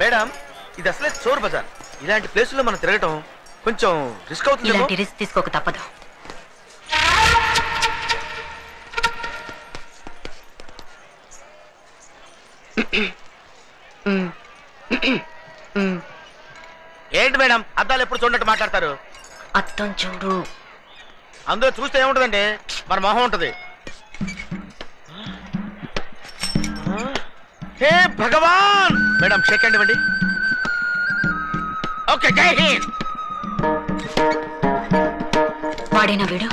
Madam ఇది అసలే చోర్ బజార్. ఇలాంటి ప్లేసుల్లో మనం తిరగటం కొంచెం రిస్క్ అవుతుంది. ఇలాంటి రిస్క్ తీసుకోక తప్పదు. ఏంటి మేడం అద్దాలు ఎప్పుడు చూడనట్టు మాట్లాడతారు? అద్దం చూడు. అందులో చూస్తే ఏముంటదండి, మన మొహం ఉంటది. హే భగవాన్. మేడం షేక్ హ్యాండ్ ఇవ్వండి. ఓకే జై హింద్. వాడేనా వీడు?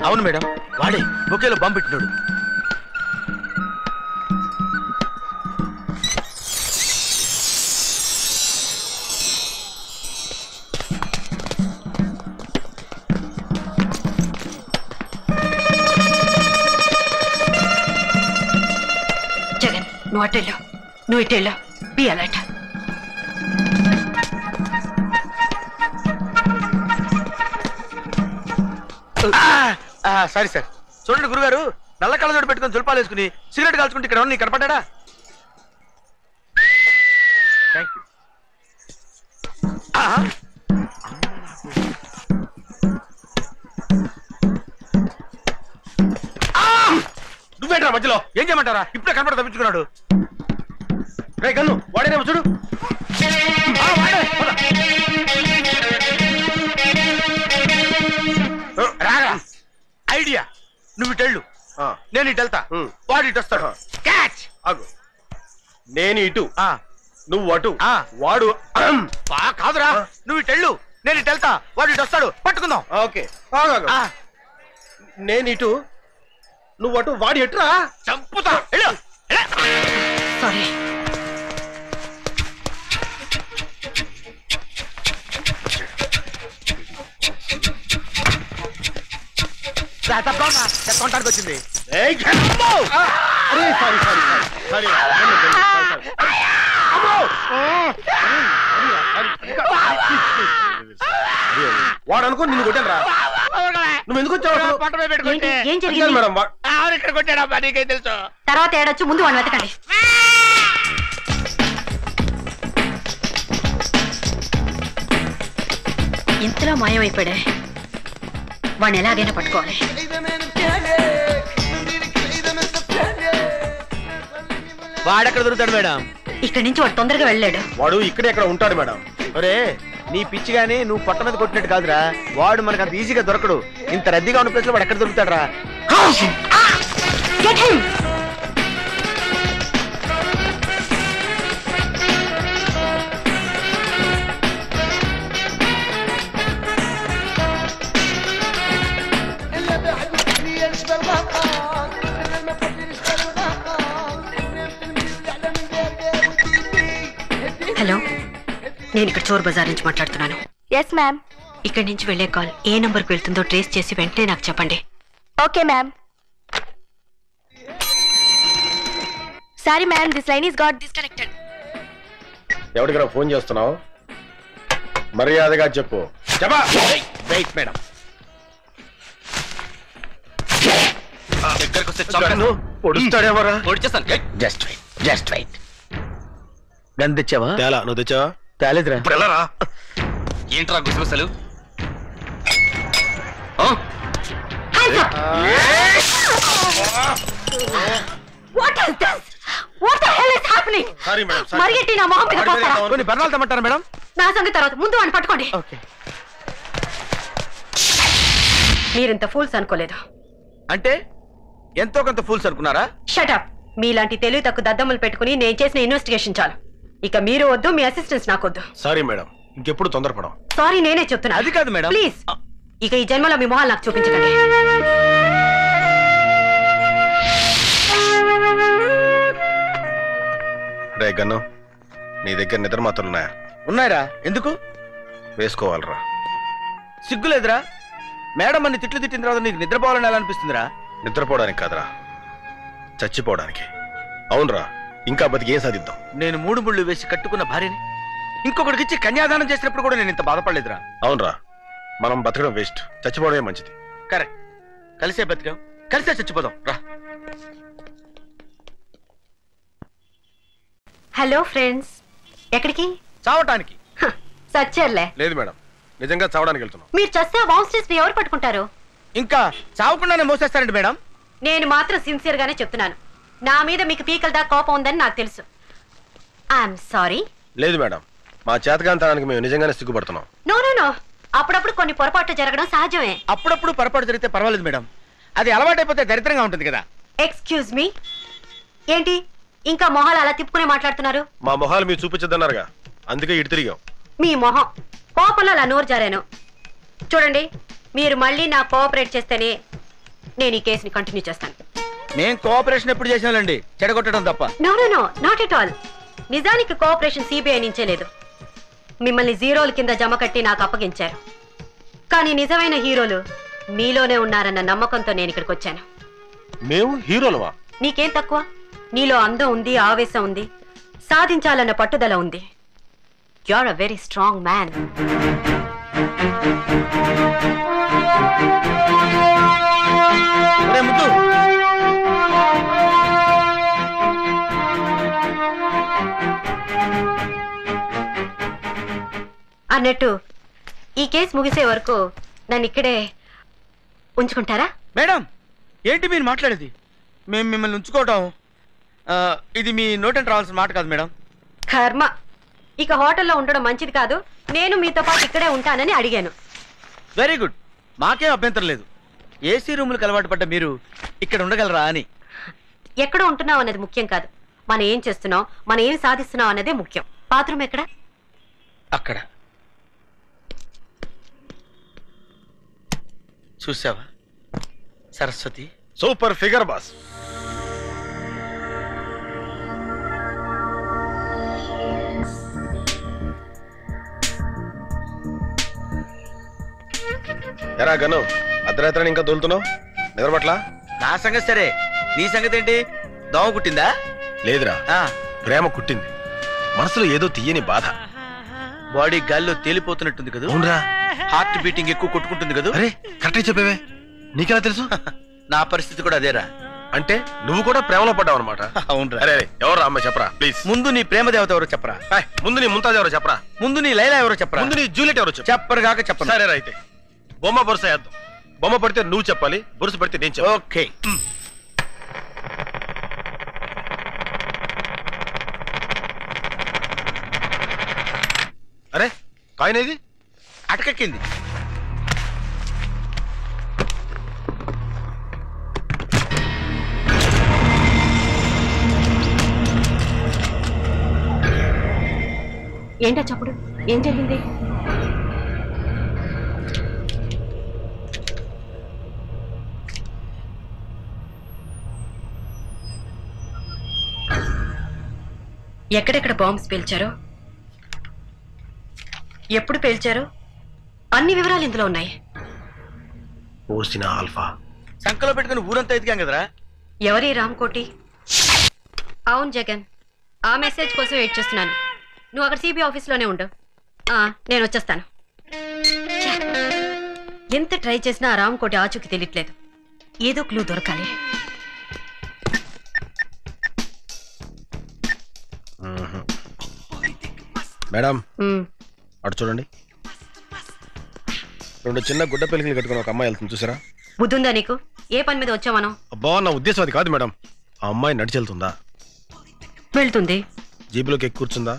అవును మేడం వాడే. బొకేలో బాంబు పెట్టినాడు. జగన్ నువ్వు అటెళ్ళు, నువ్వు ఇటెళ్ళు. Be alert. Sorry sir. చూడండి గురుగారు, నల్ల కళ్ళజోడు పెట్టుకుని జుల్పాలు వేసుకుని సిగరెట్ కాల్చుకుంటే ఇక్కడ నీకు కనపడ్డా? Thank you. నువ్వేంట్రా మధ్యలో? ఏం చేయమంటారా? ఇప్పుడే కనపడ తప్పించుకున్నాడు. రే గన్ను వాడేనేమో చూడు. రాగా ఐడియా. నువ్వు ఇటెళ్ళు, నేను ఇటు వెళ్తా. వాడు ఇటు వస్తాడు. క్యాచ్. నేను ఇటు, నువ్వు అటు. వాడు కాదురా, నువ్వు ఇటెళ్ళు, నేను ఇటు వెళ్తా. వాడు ఇటు వస్తాడు. పట్టుకుందాం. ఓకే. నేను ఇటు, నువ్వు అటు. వాడు ఎటురా? చంపుతా. సారీ. కొంటానికి వచ్చింది. వాడు అనుకో నిన్ను కొట్టాను రా. నువ్వు ఎందుకు వచ్చావు? పట్టమే పెట్టుకుంటే ఏం జరిగింది మేడం? ఇక్కడ కొట్టాడమ్మా, నీకేం తెలుసు? తర్వాత ఏడొచ్చు, ముందు వాడిని వెతకండి. ఇంతలో మాయమైపోయాడే. వాడిని ఎలాగైనా పట్టుకోవాలి. వాడెక్కడ దొరుకుతాడు మేడం? ఇక్కడి నుంచి వాడు తొందరగా వెళ్ళాడు. వాడు ఇక్కడే ఎక్కడ ఉంటాడు మేడం. ఒరే నీ పిచ్చి గానీ నువ్వు పొట్ట మీద కొట్టినట్టు కాదురా. వాడు మనకు అంత ఈజీగా దొరకడు. ఇంత రద్దీగా ఉన్న ప్లేస్ లో వాడు ఎక్కడ దొరుకుతాడు రా? హలో, నేను ఇక్కడ చోర్ బజార్ నుంచి మాట్లాడుతున్నాను. Yes ma'am. ఇక్కడి నుంచి వెళ్లే కాల్ ఏ నంబర్కి వెళ్తుందో ట్రేస్ చేసి వెంటనే నాకు చెప్పండి. Okay ma'am. Sorry ma'am, this line is got disconnected. ఎవరికైనా ఫోన్ చేస్తున్నావు? మర్యాదగా చెప్పు. చెప్పా. Wait madam. దగ్గరకు వస్తే పొడుస్తాడేమోరా. Just wait, just wait. Gun తెచ్చావా? తేలా. నువ్వు తెచ్చావా? తేలేదురా. ఇప్పుడు వెళ్ళరా. ఏంట్రా గుసగుసలు? What is this? What the hell is happening? Sorry madam. మరిగెట్టి నా మొహం మీద పోస్తారా? కొన్ని బర్ణాలు తెమ్మంటారా మేడం? నా సంగతి తర్వాత, ముందు వాడిని పట్టుకోండి. ఓకే. మీరింత ఫూల్స్ అనుకోలేదు. అంటే ఎంతో కొంత ఫూల్స్ అనుకున్నారా? షటప్. మీలాంటి తెలివి తక్కువ దద్దమ్మలు పెట్టుకుని నేను చేసిన ఇన్వెస్టిగేషన్ చాలు. ఇక మీరు వద్దు, మీ అసిస్టెంట్స్ నాకొద్దు. సారీ మేడం, ఇంకెప్పుడు తొందరపడం. సారీ నేనే చెప్తున్నా. అది కాదు మేడం. ప్లీజ్ ఇక ఈ జన్మలో మీ మొహాలు నాకు చూపించకండి. రే గన్ను, నీ దగ్గర నిద్ర మాత్రలు ఉన్నాయా? ఉన్నాయరా. ఎందుకు? వేసుకోవాలరా. సిగ్గులేదురా? మేడం అన్ని తిట్లు తిట్టిన తర్వాత నీకు నిద్రపోవాలని ఎలా అనిపిస్తుందిరా? నిద్రపోవడానికి కాదురా, చచ్చిపోవడానికి. అవునరా, ఇంకా బతికి ఏం సాధిద్దాం? నేను 3 ముళ్ళు వేసి కట్టుకున్న భార్యని ఇంకొకటికిచ్చి కన్యాదానం చేసినప్పుడు కూడా నేను ఇంత బాధపడలేదురా. అవునరా, మనం బతకడం వేస్ట్, చచ్చిపోవడమే మంచిది. కరెక్ట్. కలిసే బతికాం, కలిసే చచ్చిపోదాం రా. హలో ఫ్రెండ్స్, ఎక్కడికి? చావటానికి. సచ్చేర్లే. లేదు మేడం, నిజంగా చావడానికి వెళ్తున్నాం. మీరు చస్తే బాంబ్స్ ఎవరు పట్టుకుంటారు? ఇంకా చావకుండానే మోసేస్తారండి మేడం. నేను మాత్రం సిన్సియర్ గానే చెప్తున్నాను. నా మీద మీకు పీకల దాకా కోపం ఉందని నాకు తెలుసు. I'm sorry. లేదు మేడం, మా చేతకాంతనానికి మేము నిజంగానే సిగ్గుపడుతున్నాం. నో నో నో, అప్పుడప్పుడు కొన్ని పొరపాట్లు జరగడం సహజమే. అప్పుడప్పుడు పొరపాటు జరిగితే పర్వాలేదు మేడం, అది అలవాటైపోతే దరిద్రంగా ఉంటుంది కదా. ఎక్స్క్యూజ్ మీ, ఏంటి ఇంకా మొహాలు అలా తిప్పుకునే మాట్లాడుతున్నారు? మా మొహాలు మీరు చూపించద్దన్నారుగా, అందుకే ఇటు తిరిగాం. మీ మొహం కోపంలో అలా నోరు జారాను. చూడండి, మీరు మళ్ళీ నా కోఆపరేట్ చేస్తేనే నేను ఈ కేసుని కంటిన్యూ చేస్తాను. నేను కోఆపరేషన్ ఎప్పుడు చేసినాలండి, చెడగొట్టడం తప్ప. No no no, not at all. నిజానికి కోఆపరేషన్ సిబిఐ నుంచే లేదు. మిమ్మల్ని జీరోల కింద జమ కట్టి నాకు అప్పగించారు. కానీ నిజమైన హీరోలు మీలోనే ఉన్నారన్న నమ్మకంతో నేను ఇక్కడికి వచ్చాను. మేము హీరోలవా? నీకేం తక్కువ? నీలో అందం ఉంది, ఆవేశం ఉంది, సాధించాలన్న పట్టుదల ఉంది. You are a very strong man. ముద్దు, అన్నట్టు ఈ కేసు ముగిసే వరకు నన్ను ఇక్కడే ఉంచుకుంటారా? మేడం ఏంటి మీరు మాట్లాడేది? మేము మిమ్మల్ని ఉంచుకోవటం ఇది మీ నోటంటే రావాల్సిన మాట కాదు మేడం. కర్మ, ఇక హోటల్లో ఉండడం మంచిది కాదు. నేను మీతో పాటు ఇక్కడే ఉంటానని అడిగాను. వెరీ గుడ్, మాకేం అభ్యంతరం లేదు. ఏసీ రూములకు అలవాటు పడ్డ మీరు ఇక్కడ ఉండగలరా అని. ఎక్కడ ఉంటున్నావు అన్నది ముఖ్యం కాదు, మనం ఏం చేస్తున్నాం, మనం ఏం సాధిస్తున్నాం అన్నదే ముఖ్యం. బాత్రూమ్ ఎక్కడ? అక్కడ. చూసావా సరస్వతి? Super figure boss. ఎరా గను, అర్ధరాత్రి ఇంకా దొలుతున్నావు, నిద్రపట్ల? నా సంగతి సరే, నీ సంగతి ఏంటి? దోమ కుట్టిందా? లేదురా, ప్రేమ కుట్టింది. మనసులో ఏదో తీయని బాధ. బాడీ గాల్లో తేలిపోతున్నట్టుంది కదా. అవునరా, హార్ట్ బీటింగ్ ఎక్కువ కొట్టుకుంటుంది కదా. అరే కరెక్ట్ చెప్పేవే, నీకెలా తెలుసు? నా పరిస్థితి కూడా అదేరా. అంటే నువ్వు కూడా ప్రేమలో పడ్డావు అనమాట. అవునరా. అరే ఎవరు అమ్మాయి చెప్పరా ప్లీజ్. ముందు నీ ప్రేమ దేవత ఎవరో చెప్పరా. ముందు నీ ముంతాజ్ ఎవరో చెప్పరా. ముందు నీ లైలా ఎవరో చెప్పరా. ముందు నీ జూలియట్ ఎవరో చెప్పరు కాక చెప్పరు. సరే అయితే బొమ్మ బొరుస వేద్దాం. బొమ్మ పడితే నువ్వు చెప్పాలి, బొరుసు పడితే నేను చెప్పాలి. ఓకే. అరే కాయనేది? అటకెక్కింది. ఏంటా చప్పుడు? ఏం జరిగింది? ఎక్కడెక్కడ బాంబ్స్ పేల్చారో, ఎప్పుడు పేల్చారో అన్ని వివరాలు ఇందులో ఉన్నాయి. పోసిన ఆల్ఫా సంకలో పెట్టుకుని ఊరంతా ఎదిగాం కదరా. ఎవరి రామ్కోటి? అవును జగన్, ఆ మెసేజ్ కోసం వెయిట్ చేస్తున్నాను. నువ్వు అక్కడ సిబిఐ ఆఫీస్లోనే ఉండు. నేను వచ్చేస్తాను. ఛే, ఎంత ట్రై చేసినా ఆ రామ్కోటి ఆచూకి తెలియట్లేదు. ఏదో క్లూ దొరకాలి. మేడం అటు చూడండి, రెండు చిన్న గుడ్డ పెలికలు కట్టుకుని ఒక అమ్మాయి వెళ్తుంది, చూసారా? బుద్ధుందా నీకు? ఏ పని మీద వచ్చావు మనం? అబ్బా, నా ఉద్దేశం అది కాదు మేడం. ఆ అమ్మాయి నడిచి వెళ్తుందా? వెళ్తుంది. జీబులోకి ఎక్కి కూర్చుందా?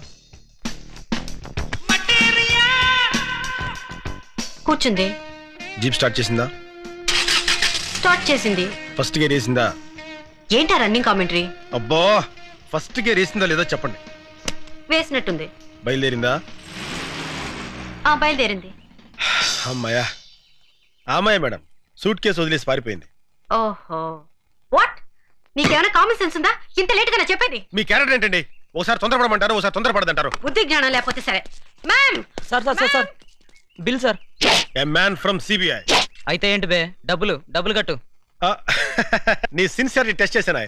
కూర్చుంది. జీప్ స్టార్ట్ చేసిందా? స్టార్ట్ చేసింది. ఫస్ట్ గేర్ వేసిందా? ఏంటా రన్నింగ్ కామెంటరీ? అబ్బా, ఫస్ట్ గేర్ వేసిందా లేదో చెప్పండి. వేసినట్టుంది. బయలుదేరిందా? బయలుదేరింది. అమ్మాయా, అమ్మాయి మేడం సూట్ కేసు వదిలేసి పారిపోయింది. ఓహో, వాట్? నీకేమైనా కామన్ సెన్స్ ఉందా? ఇంత లేట్ గా చెప్పేది? మీ క్యారెక్టర్ ఏంటండి? ఒకసారి తొందరపడమంటారు, ఒకసారి తొందరపడదంటారు. బుద్ధి జ్ఞానం లేకపోతే సరే. Ma'am, sir sir sir sir bill sir. A man from CBI. అయితే ఏంటి బే? డబ్బులు కట్టు. నీ సిన్సియర్ని టెస్ట్ చేశానా?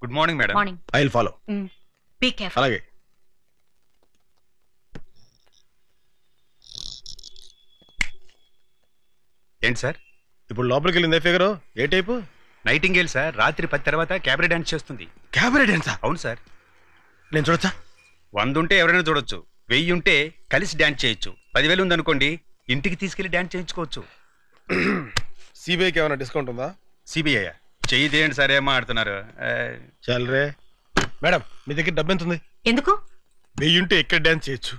Good morning madam. Morning. I will follow. Be careful. అలాగే. ఏంటి సార్? ఇప్పుడు లోపలికి వెళ్ళిందే ఫిగరు ఏ టైపు? Nightingale sir. రాత్రి 10 తర్వాత క్యాబరే డాన్స్ చేస్తుంది. క్యాబరే డాన్సా? అవును సార్. నేను చూడొచ్చా? 100 ఉంటే ఎవరైనా చూడొచ్చు, 1000 ఉంటే కలిసి డాన్స్ చేయొచ్చు, 10,000 ఉందనుకోండి ఇంటికి తీసుకెళ్లి డాన్స్ చేయించుకోవచ్చు. సిబిఐకి ఏమైనా డిస్కౌంట్ ఉందా? సిబిఐ చెయ్యి తీయండి సార్, ఏం మాడుతున్నారు? చల్రే. మేడం మీ దగ్గర డబ్బు ఎంత ఉంది? ఎందుకు? 1000 ఉంటే ఎక్కడ డాన్స్ చేయొచ్చు,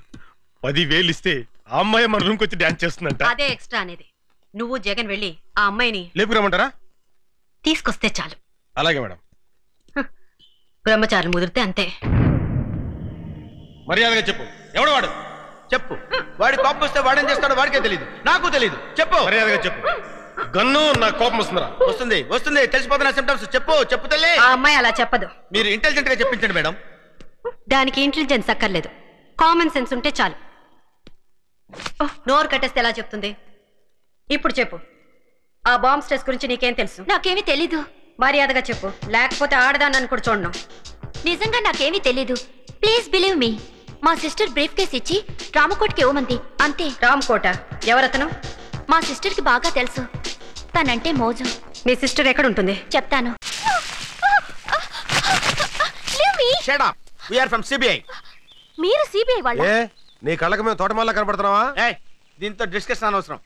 10,000 ఇస్తే ఆ అమ్మాయి మన రూమ్కి వచ్చి డాన్స్ చేస్తుందంట. అదే ఎక్స్ట్రా అనేది. నువ్వు జగన్ వెళ్ళి ఆ అమ్మాయిని లేపుకురమ్మంటారా? తీసుకొస్తే చాలు. అలాగే మేడం. బ్రహ్మచారులు ముదిరితే అంతే. మర్యాదగా చెప్పు, ఎవడు వాడు? చెప్పు. వాడి కోపం వస్తే వాడేం చేస్తాడో వాడికే తెలియదు, నాకు తెలియదు. చెప్పు. మర్యాదగా చెప్పు. గన్ను నా కోపం వస్తుందిరా. వస్తుంది వస్తుంది, తెలిసిపోతున్న సిమ్టమ్స్. చెప్పు చెప్పు తల్లి. ఆ అమ్మాయి అలా చెప్పదు. మీరు ఇంటెలిజెంట్ గా చెప్పించండి మేడం. దానికి ఇంటెలిజెన్స్ అక్కర్లేదు, కామన్ సెన్స్ ఉంటే చాలు. నోరు కట్టేస్తే ఎలా చెప్తుంది? ఇప్పుడు చెప్పు, ఆ బాంబ్ స్ట్రెస్ గురించి నీకేం తెలుసు? నాకేమీ తెలీదు. మర్యాదగా చెప్పు, లేకపోతే ఆడదాన్ని కూడా చూడను. నిజంగా నాకేమీ తెలీదు. Please believe me. మా సిస్టర్ బ్రీఫ్ కేస్ ఇచ్చి రామకోట్కి ఇవ్వమంది అంతే. రామ్కోట ఎవరతను? మా సిస్టర్ కి బాగా తెలుసు. తనంటే మోజు. మీ సిస్టర్ ఎక్కడ ఉంటుంది? చెప్తాను. Leave me. Shut up. We are from CBI. మీరు సిబిఐ వాళ్ళ? ఏ నీ కళ్ళకి మేము తోటమాల కనపడుతున్నావా? ఏయ్, దీంతో డిస్కషన్ అనవసరం.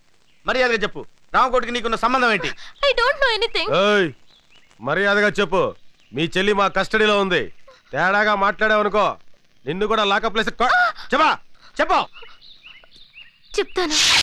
మర్యాదగా చెప్పు, రామకోటికి నీకున్న సంబంధం ఏంటి? I don't know anything. ఏయ్ మర్యాదగా చెప్పు. మీ చెల్లి మా కస్టడీలో ఉంది. తేడాగా మాట్లాడావనుకో నిన్ను కూడా లాకప్ ప్లేస్. చెప్పా చెప్పు. చెప్తాను.